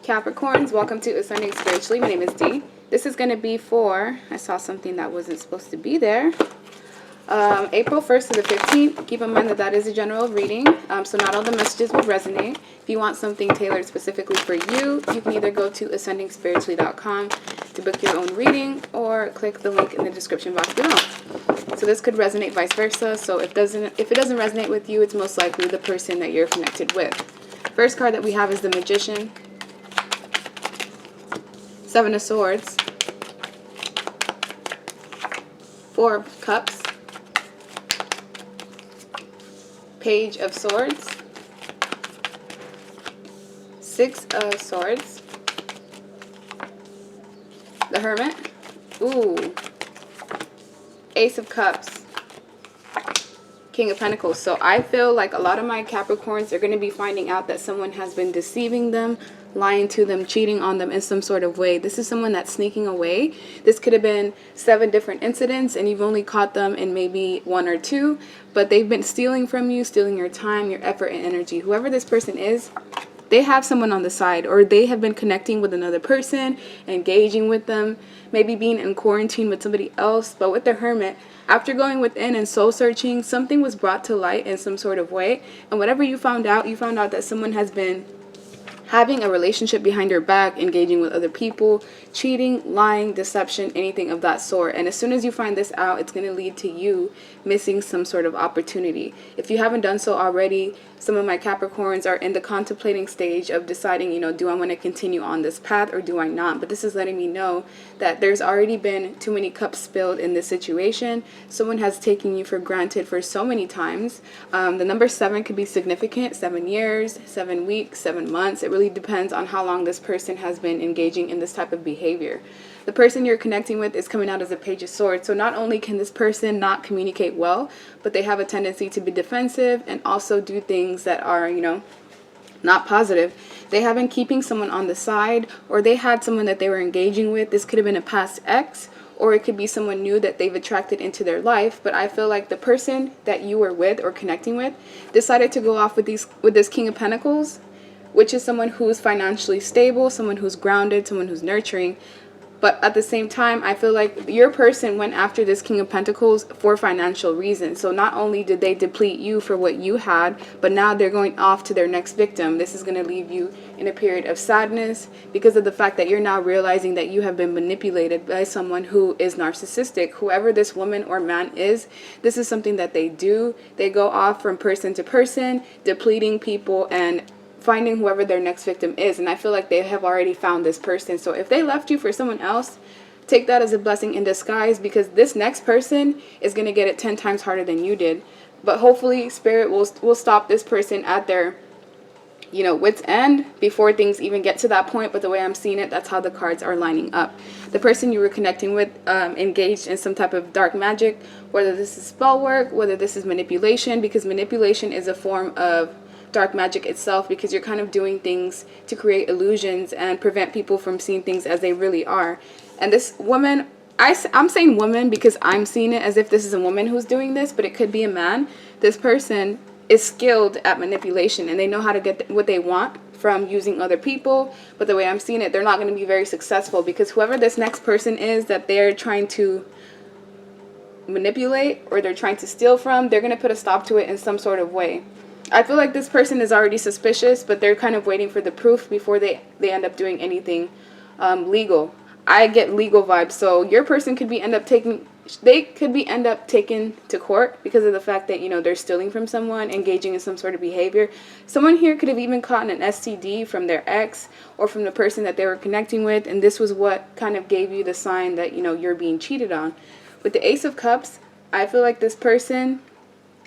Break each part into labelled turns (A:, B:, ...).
A: Capricorns, welcome to Ascending Spiritually. My name is Dee. This is going to be for, I saw something that wasn't supposed to be there, April 1st to the 15th. Keep in mind that that is a general reading, so not all the messages will resonate. If you want something tailored specifically for you, you can either go to ascendingspiritually.com to book your own reading or click the link in the description box below. So this could resonate vice versa. So if it doesn't resonate with you, it's most likely the person that you're connected with. First card that we have is the Magician, Seven of Swords, Four of Cups, Page of Swords, Six of Swords, the Hermit, ooh, Ace of Cups, King of Pentacles. So I feel like a lot of my Capricorns are going to be finding out that someone has been deceiving them, lying to them, cheating on them in some sort of way. This is someone that's sneaking away. This could have been 7 different incidents and you've only caught them in maybe 1 or 2, but they've been stealing from you, stealing your time, your effort, and energy. Whoever this person is, they have someone on the side, or they have been connecting with another person, engaging with them, maybe being in quarantine with somebody else. But with the Hermit, after going within and soul searching, something was brought to light in some sort of way. And whatever you found out that someone has been having a relationship behind your back, engaging with other people, cheating, lying, deception, anything of that sort. And as soon as you find this out, it's going to lead to you missing some sort of opportunity. If you haven't done so already, some of my Capricorns are in the contemplating stage of deciding, do I want to continue on this path or do I not? But this is letting me know that there's already been too many cups spilled in this situation. Someone has taken you for granted for so many times. The number 7 could be significant. 7 years, 7 weeks, 7 months. It really depends on how long this person has been engaging in this type of behavior. The person you're connecting with is coming out as a Page of Swords. So not only can this person not communicate well, but they have a tendency to be defensive and also do things that are, not positive. They have been keeping someone on the side, or they had someone that they were engaging with. This could have been a past ex, or it could be someone new that they've attracted into their life. But I feel like the person that you were with or connecting with decided to go off with this King of Pentacles, which is someone who's financially stable, someone who's grounded, someone who's nurturing. But at the same time, I feel like your person went after this King of Pentacles for financial reasons. So not only did they deplete you for what you had, but now they're going off to their next victim. This is going to leave you in a period of sadness because of the fact that you're now realizing that you have been manipulated by someone who is narcissistic. Whoever this woman or man is, this is something that they do. They go off from person to person, depleting people and finding whoever their next victim is. And I feel like they have already found this person. So if they left you for someone else, take that as a blessing in disguise, because this next person is going to get it 10 times harder than you did. But hopefully Spirit will stop this person at their wit's end before things even get to that point. But the way I'm seeing it, that's how the cards are lining up. The person you were connecting with engaged in some type of dark magic, whether this is spell work, whether this is manipulation, because manipulation is a form of dark magic itself, because you're kind of doing things to create illusions and prevent people from seeing things as they really are. And this woman, I'm saying woman because I'm seeing it as if this is a woman who's doing this, but it could be a man. This person is skilled at manipulation and they know how to get what they want from using other people. But the way I'm seeing it, they're not going to be very successful, because whoever this next person is that they're trying to manipulate or they're trying to steal from, they're going to put a stop to it in some sort of way. I feel like this person is already suspicious, but they're kind of waiting for the proof before they end up doing anything legal. I get legal vibes. So your person could be end up taken to court because of the fact that they're stealing from someone, engaging in some sort of behavior. Someone here could have even caught an STD from their ex or from the person that they were connecting with, and this was what kind of gave you the sign that you're being cheated on. With the Ace of Cups, I feel like this person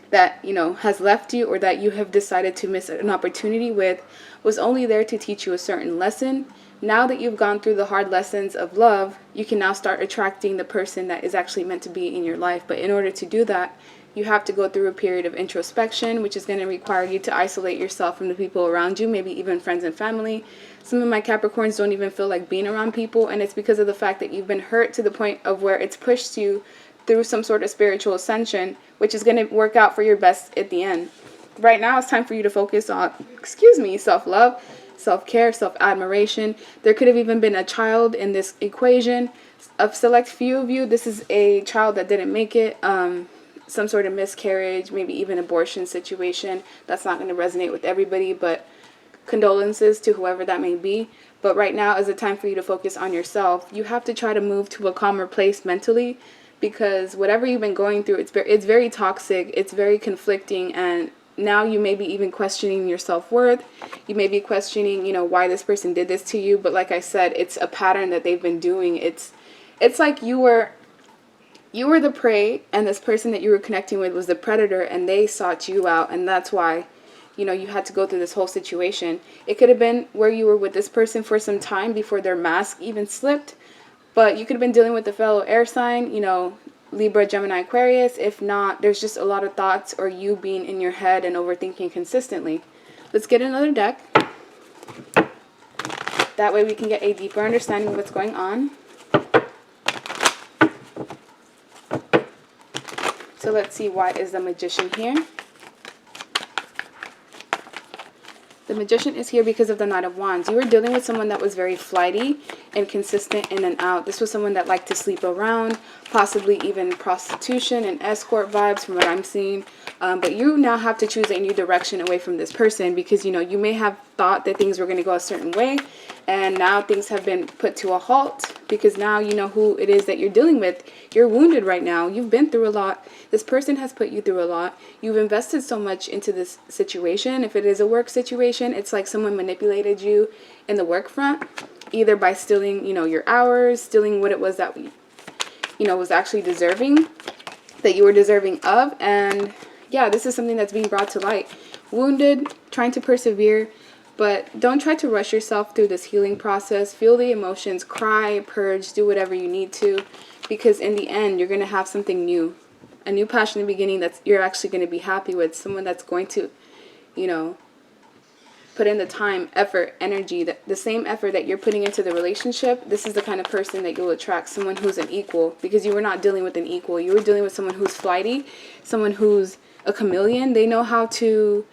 A: that has left you, or that you have decided to miss an opportunity with, was only there to teach you a certain lesson. Now that you've gone through the hard lessons of love, you can now start attracting the person that is actually meant to be in your life. But in order to do that, you have to go through a period of introspection, which is going to require you to isolate yourself from the people around you, maybe even friends and family. Some of my Capricorns don't even feel like being around people, and it's because of the fact that you've been hurt to the point of where it's pushed you through some sort of spiritual ascension, which is going to work out for your best at the end. Right now, it's time for you to focus on, self-love, self-care, self-admiration. There could have even been a child in this equation. A select few of you, this is a child that didn't make it, some sort of miscarriage, maybe even abortion situation. That's not going to resonate with everybody, but condolences to whoever that may be. But right now is a time for you to focus on yourself. You have to try to move to a calmer place mentally, because whatever you've been going through, it's very toxic, it's very conflicting, and now you may be even questioning your self-worth. You may be questioning, why this person did this to you. But like I said, it's a pattern that they've been doing. It's like you were the prey, and this person that you were connecting with was the predator, and they sought you out, and that's why you had to go through this whole situation. It could have been where you were with this person for some time before their mask even slipped, but you could have been dealing with a fellow air sign, Libra, Gemini, Aquarius. If not, there's just a lot of thoughts, or you being in your head and overthinking consistently. Let's get another deck. That way we can get a deeper understanding of what's going on. So let's see, why is the Magician here? The Magician is here because of the Knight of Wands. You were dealing with someone that was very flighty and consistent in and out. This was someone that liked to sleep around, possibly even prostitution and escort vibes from what I'm seeing. But you now have to choose a new direction away from this person, because, you may have thought that things were going to go a certain way, and now things have been put to a halt, because now you know who it is that you're dealing with. You're wounded right now. You've been through a lot. This person has put you through a lot. You've invested so much into this situation. If it is a work situation, it's like someone manipulated you in the work front, either by stealing, your hours, stealing what it was that was actually deserving, that you were deserving of. And yeah, this is something that's being brought to light. Wounded, trying to persevere, but don't try to rush yourself through this healing process. Feel the emotions, cry, purge, do whatever you need to, because in the end, you're going to have something new, a new passionate beginning that you're actually going to be happy with, someone that's going to, put in the time, effort, energy, the same effort that you're putting into the relationship. This is the kind of person that you'll attract, someone who's an equal, because you were not dealing with an equal. You were dealing with someone who's flighty, someone who's a chameleon. They know how to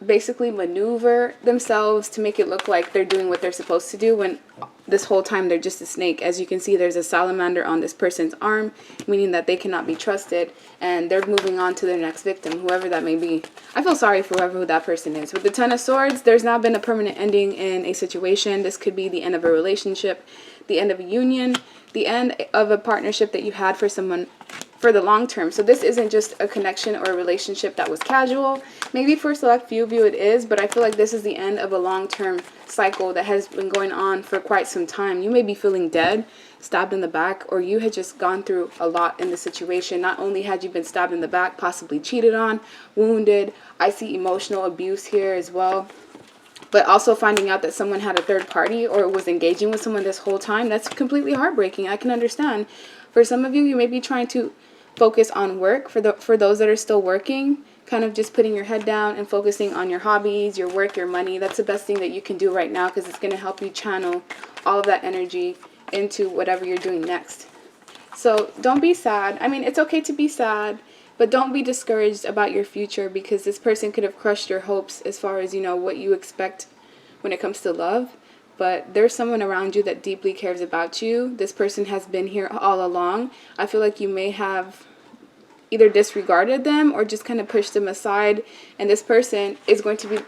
A: basically maneuver themselves to make it look like they're doing what they're supposed to do, when this whole time they're just a snake. As you can see, there's a salamander on this person's arm, meaning that they cannot be trusted, and they're moving on to their next victim, whoever that may be. I feel sorry for whoever that person is. With the Ten of Swords, there's now been a permanent ending in a situation. This could be the end of a relationship, the end of a union, the end of a partnership that you had for someone for the long term. So this isn't just a connection or a relationship that was casual. Maybe for a select few of you it is, but I feel like this is the end of a long-term cycle that has been going on for quite some time. You may be feeling dead, stabbed in the back, or you had just gone through a lot in the situation. Not only had you been stabbed in the back, possibly cheated on, wounded. I see emotional abuse here as well. But also finding out that someone had a third party or was engaging with someone this whole time, that's completely heartbreaking. I can understand. For some of you, you may be trying to focus on work. For those that are still working, kind of just putting your head down and focusing on your hobbies, your work, your money. That's the best thing that you can do right now, because it's going to help you channel all of that energy into whatever you're doing next. So don't be sad. I mean, it's okay to be sad, but don't be discouraged about your future, because this person could have crushed your hopes as far as, what you expect when it comes to love. But there's someone around you that deeply cares about you. This person has been here all along. I feel like you may have either disregarded them or just kind of pushed them aside. And this person is going to be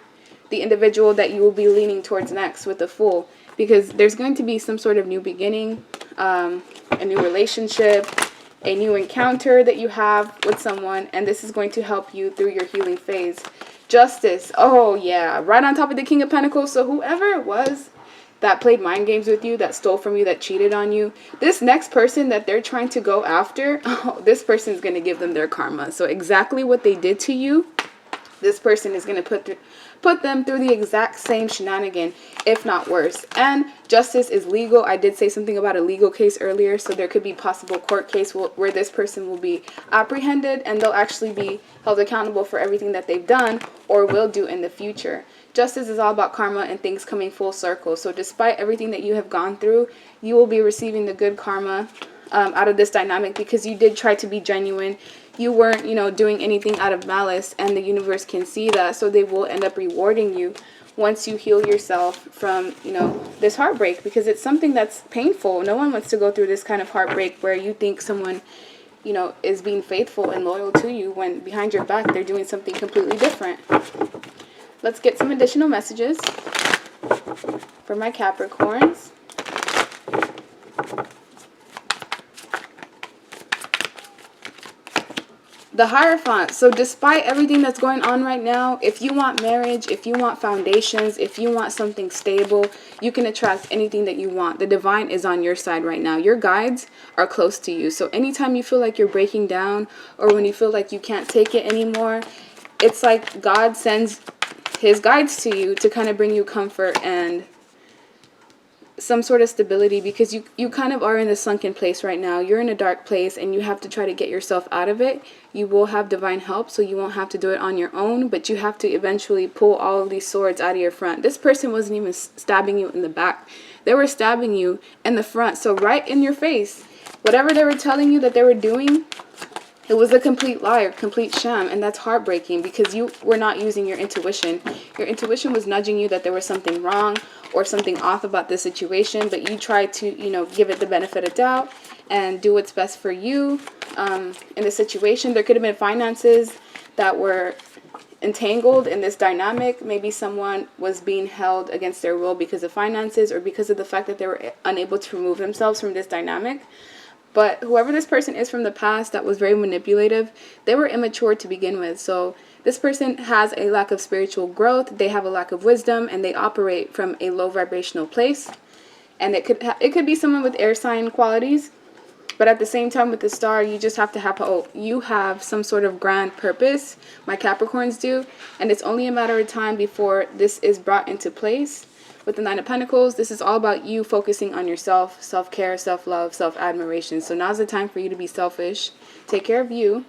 A: the individual that you will be leaning towards next with the Fool. Because there's going to be some sort of new beginning, a new relationship, a new encounter that you have with someone. And this is going to help you through your healing phase. Justice. Oh, yeah. Right on top of the King of Pentacles. So whoever it was that played mind games with you, that stole from you, that cheated on you, this next person that they're trying to go after, this person is going to give them their karma. So exactly what they did to you, this person is going to put them through the exact same shenanigan, if not worse. And justice is legal. I did say something about a legal case earlier, so there could be possible court case where this person will be apprehended and they'll actually be held accountable for everything that they've done or will do in the future. Justice is all about karma and things coming full circle. So despite everything that you have gone through, you will be receiving the good karma out of this dynamic, because you did try to be genuine. You weren't, doing anything out of malice, and the universe can see that. So they will end up rewarding you once you heal yourself from, you know, this heartbreak, because it's something that's painful. No one wants to go through this kind of heartbreak where you think someone, you know, is being faithful and loyal to you when behind your back they're doing something completely different. Let's get some additional messages for my Capricorns. The Hierophant. So despite everything that's going on right now, if you want marriage, if you want foundations, if you want something stable, you can attract anything that you want. The divine is on your side right now. Your guides are close to you. So anytime you feel like you're breaking down, or when you feel like you can't take it anymore, it's like God sends his guides to you to kind of bring you comfort and some sort of stability, because you kind of are in a sunken place right now. You're in a dark place and you have to try to get yourself out of it. You will have divine help, so you won't have to do it on your own, but you have to eventually pull all of these swords out of your front. This person wasn't even stabbing you in the back. They were stabbing you in the front, so right in your face. Whatever they were telling you that they were doing, it was a complete lie or complete sham, and that's heartbreaking because you were not using your intuition. Your intuition was nudging you that there was something wrong or something off about this situation, but you tried to, you know, give it the benefit of doubt and do what's best for you in the situation. There could have been finances that were entangled in this dynamic. Maybe someone was being held against their will because of finances or because of the fact that they were unable to remove themselves from this dynamic. But whoever this person is from the past that was very manipulative, they were immature to begin with. So this person has a lack of spiritual growth. They have a lack of wisdom, and they operate from a low vibrational place. And it could be someone with air sign qualities. But at the same time, with the star, you just have to have hope. You have some sort of grand purpose. My Capricorns do. And it's only a matter of time before this is brought into place. With the Nine of Pentacles, this is all about you focusing on yourself, self-care, self-love, self-admiration. So now's the time for you to be selfish, take care of you,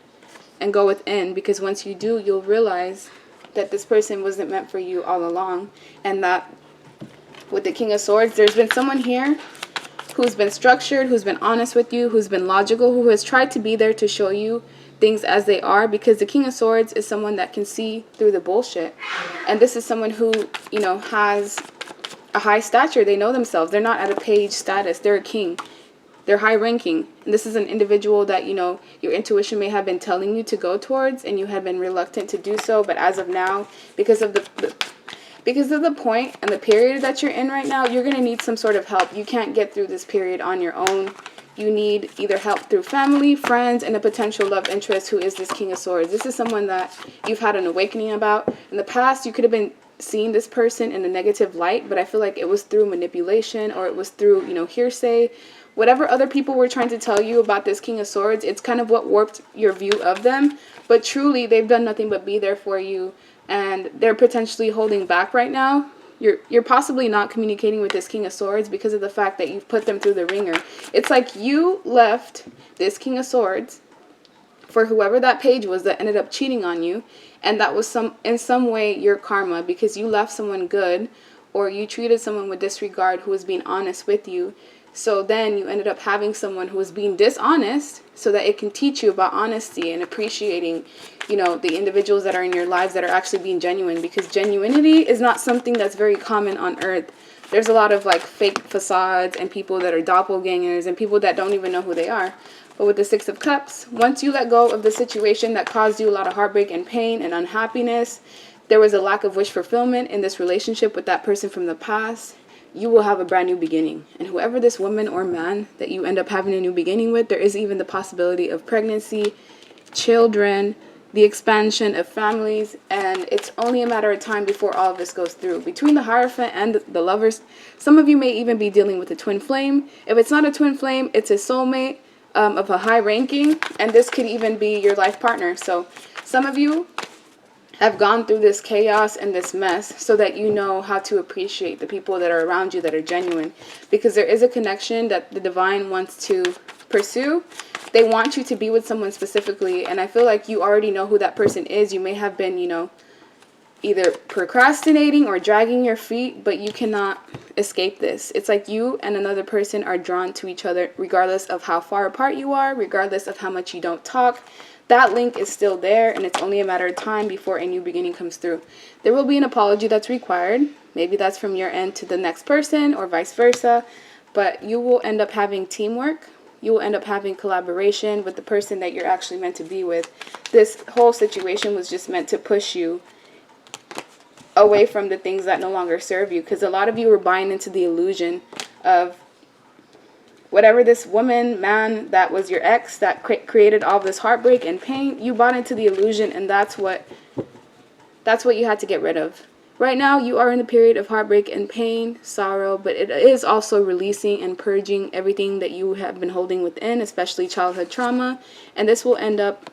A: and go within. Because once you do, you'll realize that this person wasn't meant for you all along. And that with the King of Swords, there's been someone here who's been structured, who's been honest with you, who's been logical, who has tried to be there to show you things as they are, because the King of Swords is someone that can see through the bullshit. And this is someone who, you know, has a high stature. They know themselves. They're not at a page status. They're a king. They're high ranking. And this is an individual that, you know, your intuition may have been telling you to go towards, and you have been reluctant to do so. But as of now, because of the point and the period that you're in right now, you're going to need some sort of help. You can't get through this period on your own. You need either help through family, friends, and a potential love interest who is this King of Swords. This is someone that you've had an awakening about. In the past, you could have been seeing this person in a negative light, but I feel like it was through manipulation, or it was through, you know, hearsay. Whatever other people were trying to tell you about this King of Swords, it's kind of what warped your view of them. But truly, they've done nothing but be there for you, and they're potentially holding back right now. You're possibly not communicating with this King of Swords because of the fact that you've put them through the ringer. It's like you left this King of Swords for whoever that page was that ended up cheating on you, and that was in some way your karma, because you left someone good, or you treated someone with disregard who was being honest with you. So then you ended up having someone who was being dishonest, so that it can teach you about honesty and appreciating, you know, the individuals that are in your lives that are actually being genuine, because genuinity is not something that's very common on earth. There's a lot of like fake facades and people that are doppelgangers and people that don't even know who they are. But with the Six of Cups, once you let go of the situation that caused you a lot of heartbreak and pain and unhappiness, there was a lack of wish fulfillment in this relationship with that person from the past, you will have a brand new beginning. And whoever this woman or man that you end up having a new beginning with, there is even the possibility of pregnancy, children, the expansion of families, and it's only a matter of time before all of this goes through. Between the Hierophant and the Lovers, some of you may even be dealing with a twin flame. If it's not a twin flame, it's a soulmate of a high ranking, and this could even be your life partner. So some of you have gone through this chaos and this mess so that you know how to appreciate the people that are around you that are genuine, because there is a connection that the divine wants to pursue. They want you to be with someone specifically, and I feel like you already know who that person is. You may have been, you know, either procrastinating or dragging your feet, but you cannot escape this. It's like you and another person are drawn to each other regardless of how far apart you are, regardless of how much you don't talk. that link is still there, and it's only a matter of time before a new beginning comes through. There will be an apology that's required. Maybe that's from your end to the next person or vice versa, but you will end up having teamwork. You will end up having collaboration with the person that you're actually meant to be with. This whole situation was just meant to push you away from the things that no longer serve you, because a lot of you were buying into the illusion of whatever this woman, man that was your ex that created all this heartbreak and pain. You bought into the illusion, and that's what you had to get rid of. Right now, you are in the period of heartbreak and pain, sorrow, but it is also releasing and purging everything that you have been holding within, especially childhood trauma, and this will end up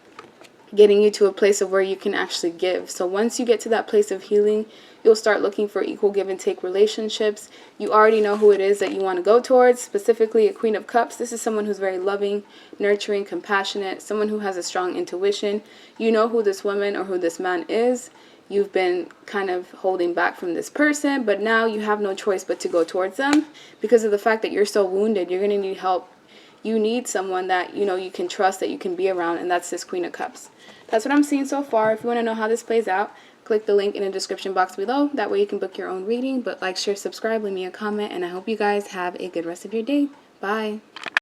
A: getting you to a place of where you can actually give. So once you get to that place of healing, you'll start looking for equal give and take relationships. You already know who it is that you want to go towards, specifically a Queen of Cups. This is someone who's very loving, nurturing, compassionate, someone who has a strong intuition. You know who this woman or who this man is. You've been kind of holding back from this person, but now you have no choice but to go towards them because of the fact that you're so wounded. You're going to need help. You need someone that you can trust, that you can be around, and that's this Queen of Cups. That's what I'm seeing so far. If you want to know how this plays out, click the link in the description box below. That way you can book your own reading. But like, share, subscribe, leave me a comment, and I hope you guys have a good rest of your day. Bye.